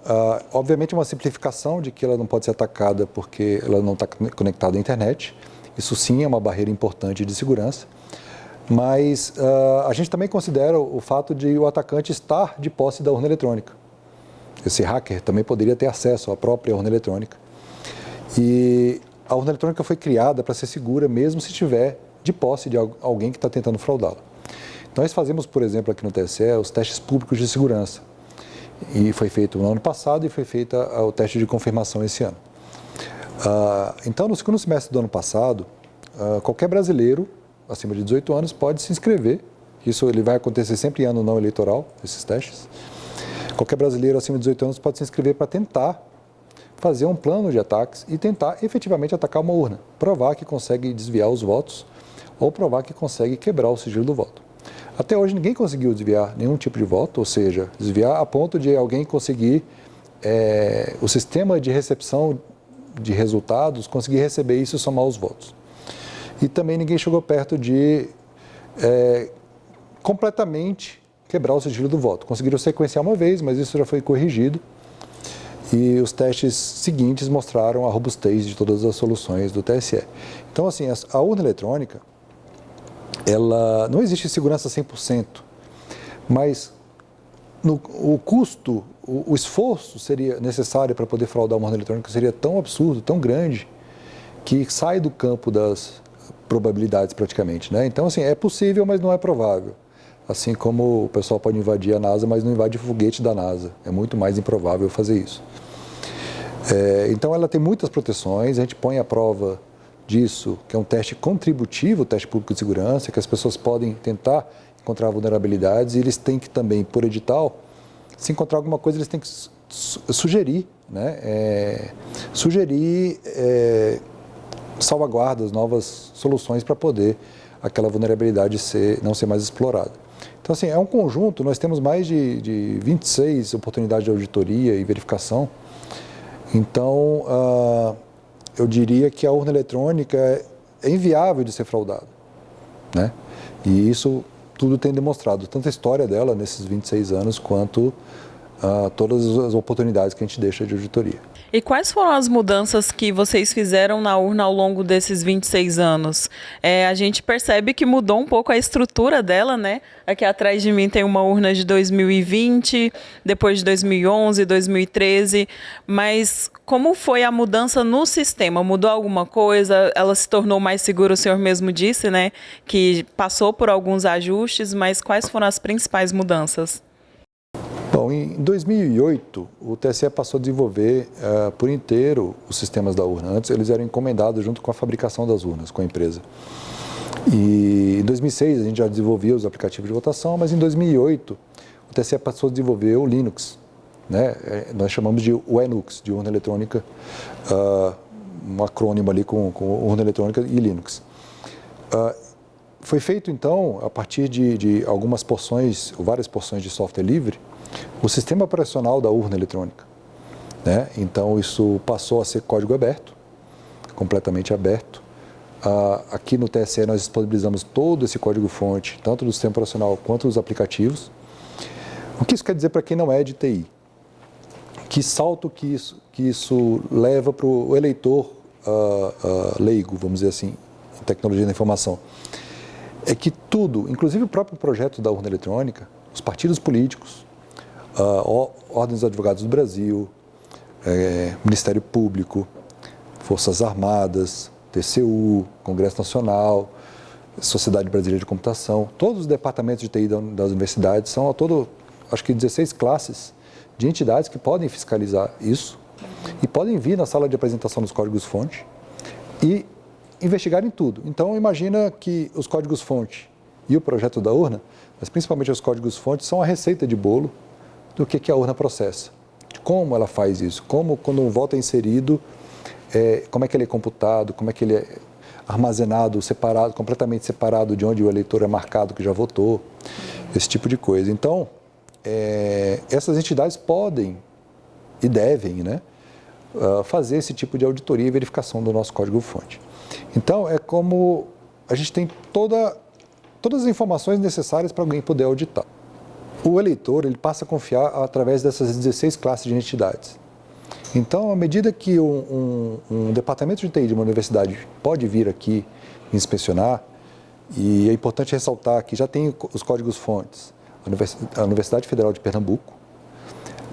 obviamente uma simplificação de que ela não pode ser atacada porque ela não está conectada à internet. Isso sim é uma barreira importante de segurança. Mas a gente também considera o fato de o atacante estar de posse da urna eletrônica. Esse hacker também poderia ter acesso à própria urna eletrônica. E a urna eletrônica foi criada para ser segura mesmo se estiver de posse de alguém que está tentando fraudá-la. Nós fazemos, por exemplo, aqui no TSE, os testes públicos de segurança. E foi feito no ano passado e foi feito o teste de confirmação esse ano. Então, no segundo semestre do ano passado, qualquer brasileiro acima de 18 anos pode se inscrever. Isso ele vai acontecer sempre em ano não eleitoral, esses testes. Qualquer brasileiro acima de 18 anos pode se inscrever para tentar fazer um plano de ataques e tentar efetivamente atacar uma urna. Provar que consegue desviar os votos ou provar que consegue quebrar o sigilo do voto. Até hoje ninguém conseguiu desviar nenhum tipo de voto, ou seja, desviar a ponto de alguém conseguir, o sistema de recepção de resultados, conseguir receber isso e somar os votos. E também ninguém chegou perto de completamente quebrar o sigilo do voto. Conseguiram sequenciar uma vez, mas isso já foi corrigido. E os testes seguintes mostraram a robustez de todas as soluções do TSE. Então, assim, a urna eletrônica, ela não existe segurança 100%, mas o custo, o esforço seria necessário para poder fraudar uma urna eletrônica seria tão absurdo, tão grande, que sai do campo das probabilidades praticamente, né? Então, assim, é possível, mas não é provável. Assim como o pessoal pode invadir a NASA, mas não invade o foguete da NASA. É muito mais improvável fazer isso. Então, ela tem muitas proteções. A gente põe à prova disso, que é um teste contributivo, o teste público de segurança, que as pessoas podem tentar encontrar vulnerabilidades e eles têm que também, por edital, se encontrar alguma coisa, eles têm que sugerir, né? Salvaguardas, novas soluções para poder aquela vulnerabilidade não ser mais explorada. Então, assim, é um conjunto, nós temos mais de 26 oportunidades de auditoria e verificação. Então, eu diria que a urna eletrônica é inviável de ser fraudada, né? E isso tudo tem demonstrado, tanto a história dela nesses 26 anos, quanto todas as oportunidades que a gente deixa de auditoria.
E quais foram as mudanças que vocês fizeram na urna ao longo desses 26 anos? A gente percebe que mudou um pouco a estrutura dela, né? Aqui atrás de mim tem uma urna de 2020, depois de 2011, 2013, mas como foi a mudança no sistema? Mudou alguma coisa? Ela se tornou mais segura, o senhor mesmo disse, né? Que passou por alguns ajustes, mas quais foram as principais mudanças?
Bom, em 2008, o TSE passou a desenvolver por inteiro os sistemas da urna. Antes, eles eram encomendados junto com a fabricação das urnas, com a empresa. E em 2006, a gente já desenvolvia os aplicativos de votação, mas em 2008, o TSE passou a desenvolver o Linux, né? Nós chamamos de UENUX, de urna eletrônica, um acrônimo ali com urna eletrônica e Linux. Foi feito, então, a partir de algumas porções, ou várias porções de software livre, o sistema operacional da urna eletrônica, né? Então, isso passou a ser código aberto, completamente aberto. Aqui no TSE nós disponibilizamos todo esse código-fonte, tanto do sistema operacional quanto dos aplicativos. O que isso quer dizer para quem não é de TI? Que salto que isso leva para o eleitor leigo, vamos dizer assim, em tecnologia da informação? É que tudo, inclusive o próprio projeto da urna eletrônica, os partidos políticos, Ordem dos Advogados do Brasil, Ministério Público, Forças Armadas, TCU, Congresso Nacional, Sociedade Brasileira de Computação, todos os departamentos de TI das universidades são ao todo, acho que 16 classes de entidades que podem fiscalizar isso e podem vir na sala de apresentação dos códigos-fonte e investigar em tudo. Então, imagina que os códigos-fonte e o projeto da urna, mas principalmente os códigos-fonte, são a receita de bolo do que a urna processa. Como ela faz isso, como quando um voto é inserido, como é que ele é computado, como é que ele é armazenado, separado, completamente separado de onde o eleitor é marcado que já votou, esse tipo de coisa. Então, essas entidades podem e devem, né, fazer esse tipo de auditoria e verificação do nosso código-fonte. Então, é como a gente tem todas as informações necessárias para alguém poder auditar. O eleitor ele passa a confiar através dessas 16 classes de entidades. Então, à medida que um departamento de TI de uma universidade pode vir aqui inspecionar, e é importante ressaltar que já tem os códigos-fontes, a Universidade Federal de Pernambuco,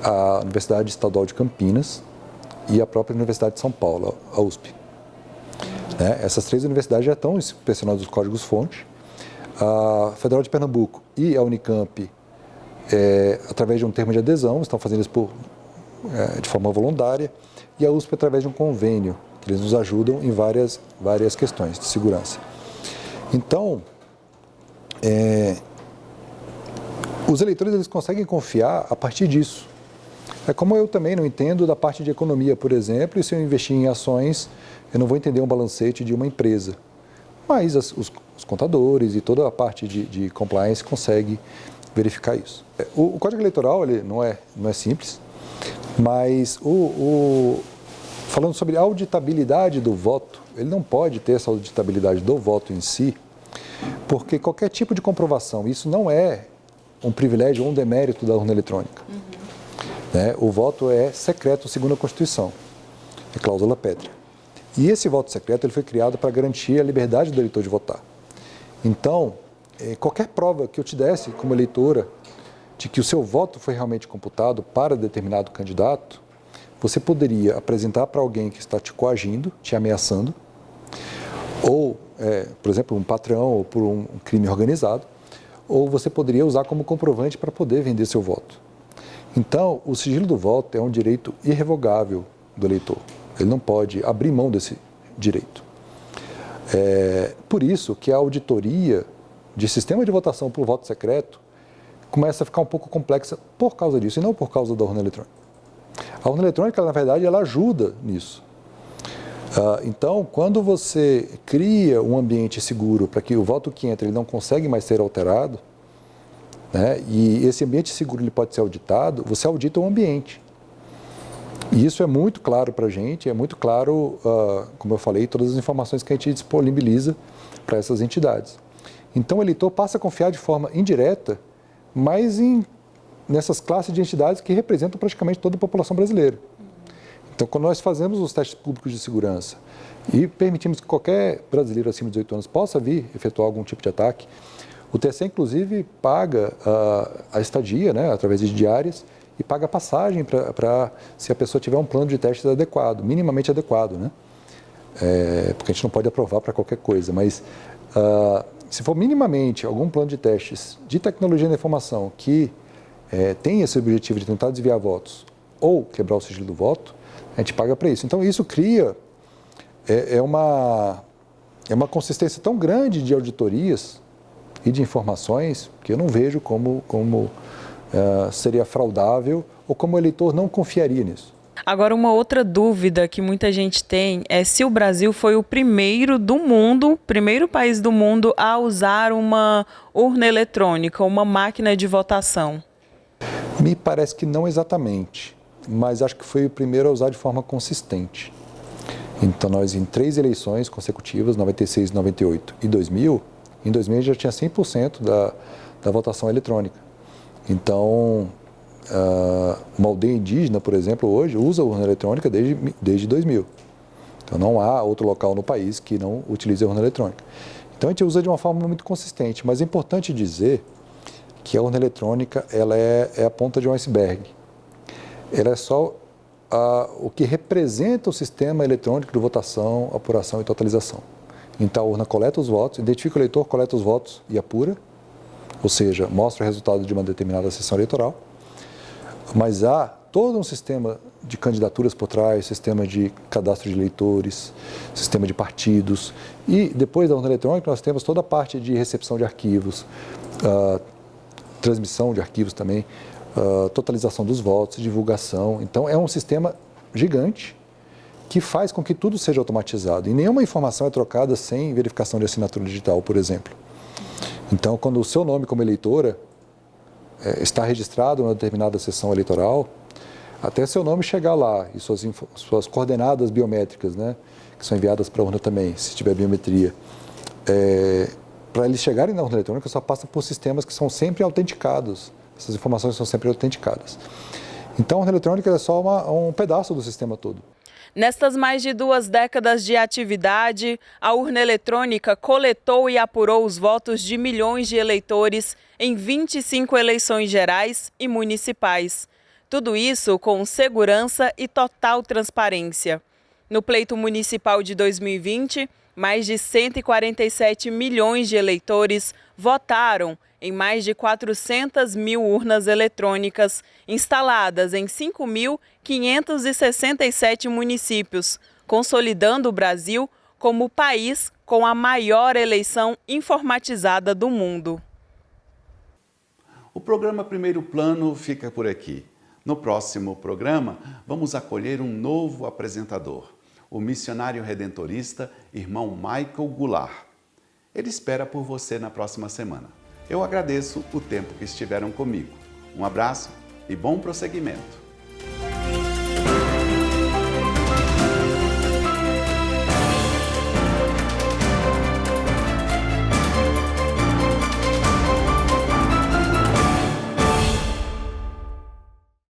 a Universidade Estadual de Campinas e a própria Universidade de São Paulo, a USP. Essas 3 universidades já estão inspecionando os códigos-fonte. A Federal de Pernambuco e a Unicamp, através de um termo de adesão, estão fazendo isso de forma voluntária, e a USP através de um convênio, que eles nos ajudam em várias questões de segurança. Então, os eleitores eles conseguem confiar a partir disso. É como eu também não entendo da parte de economia, por exemplo, e se eu investir em ações, eu não vou entender um balancete de uma empresa. Mas os contadores e toda a parte de compliance consegue verificar isso. O Código Eleitoral ele não é simples, mas falando sobre a auditabilidade do voto, ele não pode ter essa auditabilidade do voto em si, porque qualquer tipo de comprovação, isso não é um privilégio ou um demérito da urna eletrônica. O voto é secreto segundo a Constituição, é cláusula pétrea. E esse voto secreto ele foi criado para garantir a liberdade do eleitor de votar. Então, qualquer prova que eu te desse como eleitora de que o seu voto foi realmente computado para determinado candidato, você poderia apresentar para alguém que está te coagindo, te ameaçando, ou, por exemplo, um patrão ou por um crime organizado, ou você poderia usar como comprovante para poder vender seu voto. Então, o sigilo do voto é um direito irrevogável do eleitor. Ele não pode abrir mão desse direito. Por isso que a auditoria de sistema de votação por voto secreto começa a ficar um pouco complexa por causa disso, e não por causa da urna eletrônica. A urna eletrônica, na verdade, ela ajuda nisso. Então, quando você cria um ambiente seguro para que o voto que entra ele não consegue mais ser alterado, e esse ambiente seguro ele pode ser auditado, você audita o ambiente. E isso é muito claro para a gente, é muito claro, como eu falei, todas as informações que a gente disponibiliza para essas entidades. Então, o eleitor passa a confiar de forma indireta, mas em nessas classes de entidades que representam praticamente toda a população brasileira. Então, quando nós fazemos os testes públicos de segurança e permitimos que qualquer brasileiro acima de 18 anos possa vir efetuar algum tipo de ataque, o TSE, inclusive, paga a estadia, né, através de diárias, e paga a passagem para se a pessoa tiver um plano de testes adequado, minimamente adequado, né? Porque a gente não pode aprovar para qualquer coisa, mas se for minimamente algum plano de testes de tecnologia da informação que tem esse objetivo de tentar desviar votos ou quebrar o sigilo do voto, a gente paga para isso. Então, isso cria uma consistência tão grande de auditorias e de informações que eu não vejo como seria fraudável ou como o eleitor não confiaria nisso.
Agora, uma outra dúvida que muita gente tem é se o Brasil foi o primeiro país do mundo a usar uma urna eletrônica, uma máquina de votação.
Me parece que não exatamente, mas acho que foi o primeiro a usar de forma consistente. Então, nós em 3 eleições consecutivas, 96, 98 e 2000, em 2000 já tinha 100% da votação eletrônica. Então, uma aldeia indígena, por exemplo, hoje usa a urna eletrônica desde 2000. Então, não há outro local no país que não utilize a urna eletrônica. Então, a gente usa de uma forma muito consistente, mas é importante dizer que a urna eletrônica ela é a ponta de um iceberg. Ela é só o que representa o sistema eletrônico de votação, apuração e totalização. Então, a urna coleta os votos, identifica o eleitor, coleta os votos e apura, ou seja, mostra o resultado de uma determinada sessão eleitoral, mas há todo um sistema de candidaturas por trás, sistema de cadastro de eleitores, sistema de partidos, e depois da urna eletrônica nós temos toda a parte de recepção de arquivos, transmissão de arquivos também, totalização dos votos, divulgação. Então, é um sistema gigante que faz com que tudo seja automatizado. E nenhuma informação é trocada sem verificação de assinatura digital, por exemplo. Então, quando o seu nome como eleitora está registrado numa determinada sessão eleitoral, até seu nome chegar lá e suas coordenadas biométricas, né, que são enviadas para a urna também, se tiver biometria, para eles chegarem na urna eletrônica, só passa por sistemas que são sempre autenticados. Essas informações são sempre autenticadas. Então, a urna eletrônica é só um pedaço do sistema todo.
Nestas mais de 2 décadas de atividade, a urna eletrônica coletou e apurou os votos de milhões de eleitores em 25 eleições gerais e municipais. Tudo isso com segurança e total transparência. No pleito municipal de 2020, mais de 147 milhões de eleitores votaram em mais de 400 mil urnas eletrônicas instaladas em 5.567 municípios, consolidando o Brasil como o país com a maior eleição informatizada do mundo.
O programa Primeiro Plano fica por aqui. No próximo programa, vamos acolher um novo apresentador, o missionário redentorista, irmão Michael Goulart. Ele espera por você na próxima semana. Eu agradeço o tempo que estiveram comigo. Um abraço e bom prosseguimento.